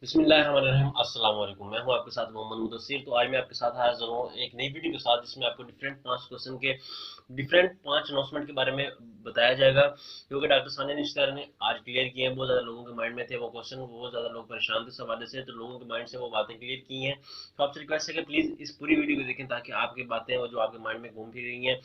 बिस्मिल्लाहिर्रहमानिर्रहीम। अस्सलाम वालेकुम। मैं हूं आपके साथ मोहम्मद मुदस्सिर। तो आज मैं आपके साथ हाजिर हूं एक नई वीडियो के साथ, जिसमें आपको डिफरेंट 5 क्वेश्चन के डिफरेंट 5 अनाउंसमेंट के बारे में बताया जाएगा, क्योंकि डॉक्टर सानिया निश्तर ने आज क्लियर किए हैं। बहुत ज़्यादा लोगों के माइंड में थे वो क्वेश्चन, बहुत ज़्यादा लोग परेशान थे इस हवाले से, तो लोगों के माइंड से वो बातें क्लियर की हैं। तो आपसे रिक्वेस्ट है कि प्लीज़ इस पूरी वीडियो को देखें, ताकि आपकी बातें वो जो आपके माइंड में घूम फिर रही हैं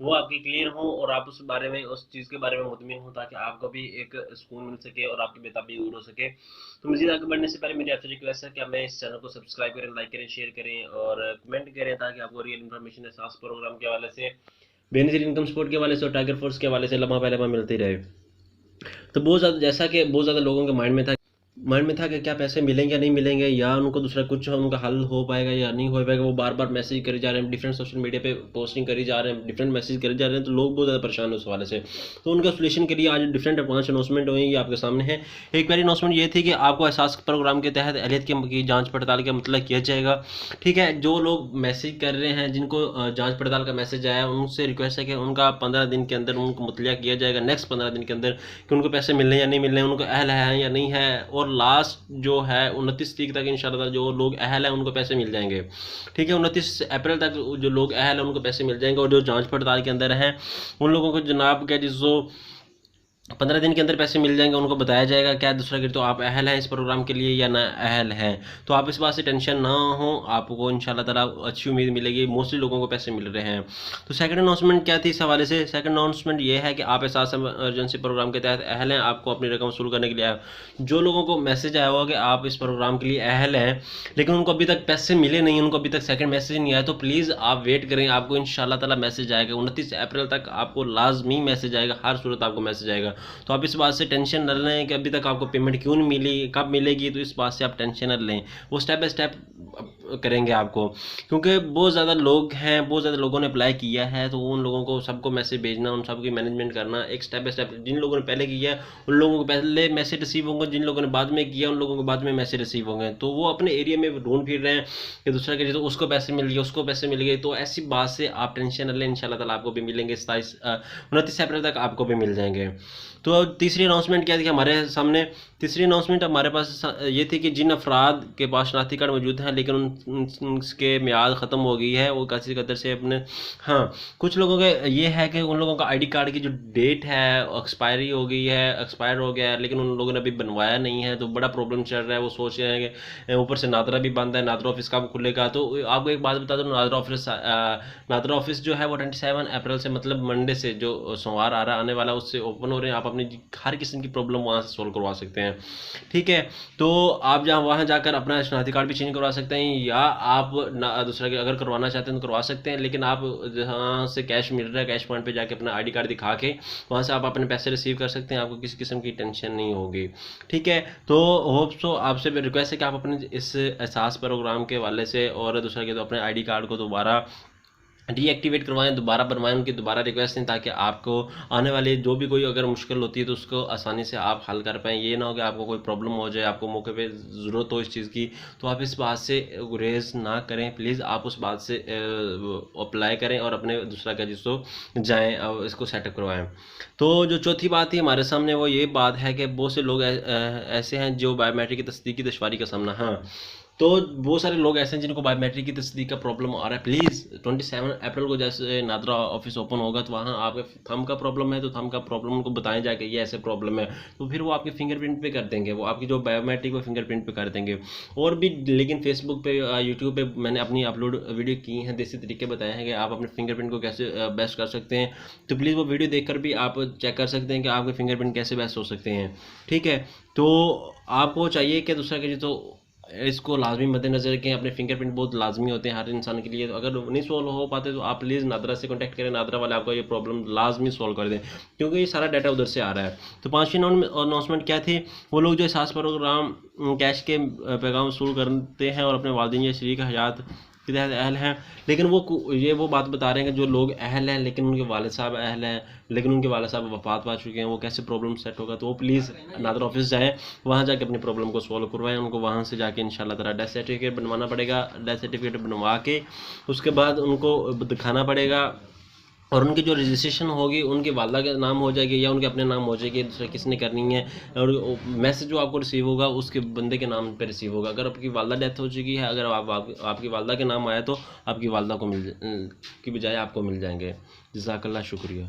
वो आपकी क्लियर हो, और आप उस बारे में, उस चीज़ के बारे में मुतमिन हो, ताकि आपको भी एक सुकून मिल सके और आपकी बेताबी दूर हो सके। तो मज़ीद आगे बढ़ने से पहले मेरी आपसे रिक्वेस्ट है कि आप मेरे इस चैनल को सब्सक्राइब करें, लाइक करें, शेयर करें और कमेंट करें, ताकि आपको रियल इन्फॉर्मेशन एहसास प्रोग्राम के हवाले से, बेनिफिट इनकम सपोर्ट के हवाले से और टाइगर फोर्स के हवाले से लम्हा पहले लम्हा मिलती रहे। तो बहुत ज़्यादा, जैसा कि बहुत ज़्यादा लोगों के माइंड में था कि क्या पैसे मिलेंगे या नहीं मिलेंगे, या उनको दूसरा कुछ उनका हल हो पाएगा या नहीं हो पाएगा। वो बार बार मैसेज करे जा रहे हैं, डिफरेंट सोशल मीडिया पे पोस्टिंग करी जा रहे हैं, डिफरेंट मैसेज करे जा रहे हैं, तो लोग बहुत ज़्यादा परेशान हैं उस हवाले से। तो उनका सोल्यूशन के लिए आज डिफरेंट 5 अनाउंसमेंट हुए, ये आपके सामने है। एक पहली अनाउंसमेंट ये थी कि आपको एहसास प्रोग्राम के तहत अहलियत की जाँच पड़ताल का मतलब किया जाएगा। ठीक है, जो लोग मैसेज कर रहे हैं, जिनको जाँच पड़ताल का मैसेज आया, उनसे रिक्वेस्ट है कि उनका 15 दिन के अंदर उनको मुतलिया किया जाएगा, नेक्स्ट 15 दिन के अंदर, कि उनको पैसे मिलने या नहीं मिलने, उनको अहल है या नहीं है। और लास्ट जो है 29 तारीख तक इंशाल्लाह जो लोग अहल हैं उनको पैसे मिल जाएंगे। ठीक है, 29 अप्रैल तक जो लोग अहल हैं उनको पैसे मिल जाएंगे, और जो जांच पड़ताल के अंदर हैं उन लोगों को जनाब क्या जिसको 15 दिन के अंदर पैसे मिल जाएंगे, उनको बताया जाएगा क्या दूसरा कि तो आप अहल हैं इस प्रोग्राम के लिए या ना अहल हैं। तो आप इस बात से टेंशन ना हो, आपको इंशाल्लाह ताला अच्छी उम्मीद मिलेगी। मोस्टली लोगों को पैसे मिल रहे हैं। तो सेकंड अनाउंसमेंट क्या थी इस हवाले से? सेकंड अनाउंसमेंट ये है कि आप एहसास इमरजेंसी प्रोग्राम के तहत अहल हैं, आपको अपनी रकम वसूल करने के लिए जो लोगों को मैसेज आया होगा कि आप इस प्रोग्राम के लिए अहल हैं, लेकिन उनको अभी तक पैसे मिले नहीं, उनको अभी तक सेकंड मैसेज नहीं आया, तो प्लीज़ आप वेट करें, आपको इंशाल्लाह ताला मैसेज आएगा। 29 अप्रैल तक आपको लाजमी मैसेज आएगा, हर सूरत आपको मैसेज आएगा। तो आप इस बात से टेंशन न लें कि अभी तक आपको पेमेंट क्यों नहीं मिली, कब मिलेगी। तो इस बात से आप टेंशन न लें, वो स्टेप बाय स्टेप करेंगे आपको, क्योंकि बहुत ज़्यादा लोग हैं, बहुत ज़्यादा लोगों ने अप्लाई किया है, तो उन लोगों को सबको मैसेज भेजना, उन सबकी मैनेजमेंट करना, एक स्टेप बाय स्टेप। जिन लोगों ने पहले किया है उन लोगों को पहले मैसेज रिसीव होंगे, जिन लोगों ने बाद में किया उन लोगों को बाद में मैसेज रिसीव होंगे। तो वो अपने एरिया में ढूंढ फिर रहे हैं कि दूसरा के तो उसको पैसे मिल गए, उसको पैसे मिल गए। तो ऐसी बात से आप टेंशन न लें, इंशाल्लाह ताला आपको भी मिलेंगे। 29 अप्रैल तक आपको भी मिल जाएंगे। तो तीसरी अनाउंसमेंट क्या थी हमारे सामने? तीसरी अनाउंसमेंट हमारे पास ये थी कि जिन अफराद के पास शनाख्ती कार्ड मौजूद हैं, लेकिन उसके मियाद ख़त्म हो गई है, वो किसी कदर से अपने, हाँ, कुछ लोगों के ये है कि उन लोगों का आईडी कार्ड की जो डेट है एक्सपायरी हो गई है, एक्सपायर हो गया है, लेकिन उन लोगों ने अभी बनवाया नहीं है, तो बड़ा प्रॉब्लम चल रहा है। वो सोच रहे हैं कि ऊपर से नादरा भी बंद है, नादरा ऑफिस कब खुलेगा। तो आपको एक बात बता दूँ, नादरा ऑफिस जो है वो 27 अप्रैल से, मतलब मंडे से, जो सोमवार आ रहा आने वाला, उससे ओपन हो रहे हैं। आप अपनी हर किस्म की प्रॉब्लम वहाँ से सोल्व करवा सकते हैं। ठीक है, तो आप जहाँ वहाँ जाकर अपना शनाख्ती कार्ड भी चेंज करवा सकते हैं, या आप दूसरा अगर करवाना चाहते हैं तो करवा सकते हैं। लेकिन आप जहाँ से कैश मिल रहा है, कैश पॉइंट पे जाके अपना आईडी कार्ड दिखा के वहाँ से आप अपने पैसे रिसीव कर सकते हैं, आपको किसी किस्म की टेंशन नहीं होगी। ठीक है, तो होप सो आपसे रिक्वेस्ट है कि आप अपने इस एहसास प्रोग्राम के हवाले से, और दूसरा के तो अपने आईडी कार्ड को दोबारा डीएक्टिवेट करवाएं, दोबारा बनवाएं, उनकी दोबारा रिक्वेस्ट दें, ताकि आपको आने वाली जो भी कोई अगर मुश्किल होती है तो उसको आसानी से आप हल कर पाएँ। ये ना हो कि आपको कोई प्रॉब्लम हो जाए, आपको मौके पे ज़रूरत हो इस चीज़ की, तो आप इस बात से गुरेज ना करें। प्लीज़ आप उस बात से अप्लाई करें और अपने दूसरा का जिसको जाएँ इसको सेटअप करवाएँ। तो जो चौथी बात थी हमारे सामने, वो ये बात है कि बहुत से लोग ऐसे हैं जो बायोमेट्रिक की तस्दीक की दुश्वारी का सामना, हाँ, तो बहुत सारे लोग ऐसे हैं जिनको बायोमेट्रिक की तस्दीक का प्रॉब्लम आ रहा है। प्लीज़ 27 अप्रैल को जैसे नादरा ऑफिस ओपन होगा, तो वहाँ आपके थंब का प्रॉब्लम है, तो थंब का प्रॉब्लम उनको बताएं जाके ये ऐसे प्रॉब्लम है, तो फिर वो आपके फिंगरप्रिंट पे कर देंगे, वो आपकी जो बायोमेट्रिक वो फिंगरप्रिंट पे कर देंगे। और भी, लेकिन फेसबुक पे, यूट्यूब पे मैंने अपनी अपलोड वीडियो की हैं, देसी तरीके बताए हैं कि आप अपने फिंगरप्रिंट को कैसे बेस्ट कर सकते हैं। तो प्लीज़ वो वीडियो देख कर भी आप चेक कर सकते हैं कि आपके फिंगरप्रिंट कैसे बेस्ट हो सकते हैं। ठीक है, तो आपको चाहिए कि दूसरा के तो इसको लाजमी मद्देनज़र रखें। अपने फिंगरप्रिंट बहुत लाजमी होते हैं हर इंसान के लिए। तो अगर नहीं सॉल्व हो पाते तो आप प्लीज़ नादरा से कांटेक्ट करें, नादरा वाले आपको ये प्रॉब्लम लाजमी सॉल्व कर दें, क्योंकि ये सारा डाटा उधर से आ रहा है। तो पाँचवीं अनाउंसमेंट क्या थी? वो लोग जो एहसास प्रोग्राम कैश के पैगाम वसूल करते हैं और अपने वालिदैन या शरीक हयात के तहत अहल हैं, लेकिन वो बात बता रहे हैं कि जो लोग अहल हैं लेकिन उनके वालिद साहब अहल हैं, लेकिन उनके वालिद साहब वफात पा चुके हैं, वो कैसे प्रॉब्लम सेट होगा। तो वो प्लीज़ नादर ऑफिस जाएँ, वहाँ जाके अपनी प्रॉब्लम को सॉल्व करवाएं। उनको वहाँ से जाके इंशाल्लाह ताला डेथ सर्टिफिकेट बनवाना पड़ेगा। डेथ सर्टिफिकेट बनवा के उसके बाद उनको दिखाना पड़ेगा और उनकी जो रजिस्ट्रेशन होगी उनकी वालदा के नाम हो जाएगी या उनके अपने नाम हो जाएगी, दूसरा किसने करनी है। और मैसेज जो आपको रिसीव होगा उसके बंदे के नाम पे रिसीव होगा। अगर आपकी वालदा डेथ हो चुकी है, अगर आपकी वालदा के नाम आया तो आपकी वालदा को की बजाय आपको मिल जाएंगे। जज़ाकल्लाह, शुक्रिया।